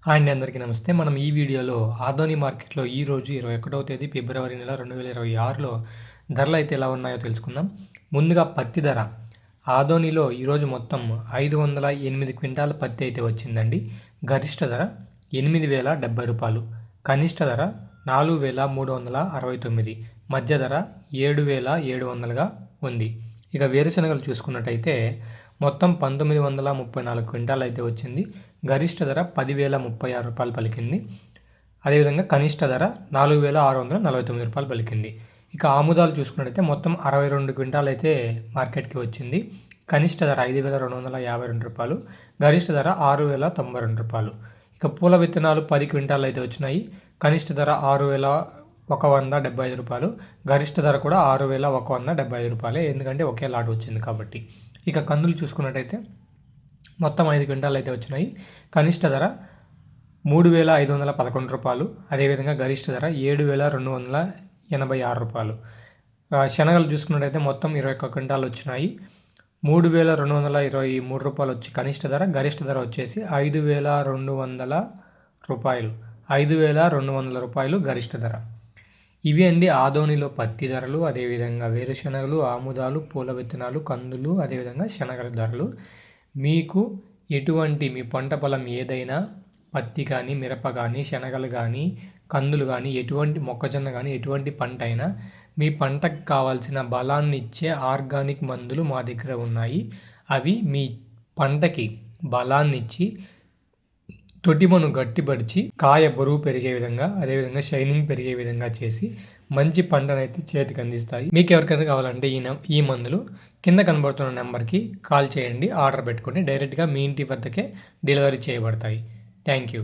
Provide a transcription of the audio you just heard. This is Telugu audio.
హాయ్ అండి, అందరికీ నమస్తే. మనం ఈ వీడియోలో ఆదోని మార్కెట్‌లో ఈరోజు 21వ తేదీ ఫిబ్రవరి నెల 2026లో ధరలైతే ఎలా ఉన్నాయో తెలుసుకుందాం. ముందుగా పత్తి ధర. ఆదోనిలో ఈరోజు మొత్తం 508 క్వింటాల పత్తి అయితే వచ్చిందండి. గరిష్ట ధర రూ. 8,070, కనిష్ట ధర 4,369, మధ్య ధర 7,700గా ఉంది. ఇక వేరుశనగలు చూసుకున్నట్టయితే మొత్తం 1934 క్వింటాలు అయితే వచ్చింది. గరిష్ట ధర 10,036 పలికింది. అదేవిధంగా కనిష్ట ధర 4,649 పలికింది. ఇక ఆముదాలు చూసుకున్నట్టయితే మొత్తం 62 క్వింటాలు అయితే మార్కెట్కి వచ్చింది. కనిష్ట ధర 5,252, గరిష్ట ధర 6,092. ఇక పూల విత్తనాలు 10 క్వింటాలు అయితే వచ్చినాయి. కనిష్ట ధర 6,175, గరిష్ట ధర కూడా 6,175, ఎందుకంటే ఒకే లాట్ వచ్చింది కాబట్టి. ఇక కందులు చూసుకున్నట్టయితే మొత్తం 5 క్వింటాలు అయితే వచ్చినాయి. కనిష్ట ధర 3,511, అదేవిధంగా గరిష్ట ధర 7,286. శనగలు చూసుకున్నట్టయితే మొత్తం 21 క్వింటాలు వచ్చినాయి. 3,223 వచ్చి కనిష్ట ధర, గరిష్ట ధర వచ్చేసి 5,200 రూపాయలు. 5,200 గరిష్ట ధర. ఇవి అండి ఆదోనిలో పత్తి ధరలు, అదేవిధంగా వేరుశనగలు, ఆముదాలు, పూల విత్తనాలు, కందులు, అదేవిధంగా శనగల ధరలు. మీకు ఎటువంటి మీ పంట పొలం ఏదైనా పత్తి కానీ, మిరప కానీ, శనగలు కానీ, కందులు కానీ, ఎటువంటి మొక్కజొన్న కానీ, ఎటువంటి పంట అయినా మీ పంటకు కావాల్సిన బలాన్ని ఇచ్చే ఆర్గానిక్ మందులు మా దగ్గర ఉన్నాయి. అవి మీ పంటకి బలాన్ని ఇచ్చి తొటిమను గట్టిపరిచి కాయ బరువు పెరిగే విధంగా, అదేవిధంగా షైనింగ్ పెరిగే విధంగా చేసి మంచి పంటనైతే చేతికి అందిస్తాయి. మీకు ఎవరికైనా కావాలంటే ఈ మందులు కింద కనబడుతున్న నెంబర్కి కాల్ చేయండి, ఆర్డర్ పెట్టుకోండి. డైరెక్ట్గా మీ ఇంటి వద్దకే డెలివరీ చేయబడతాయి. Thank you.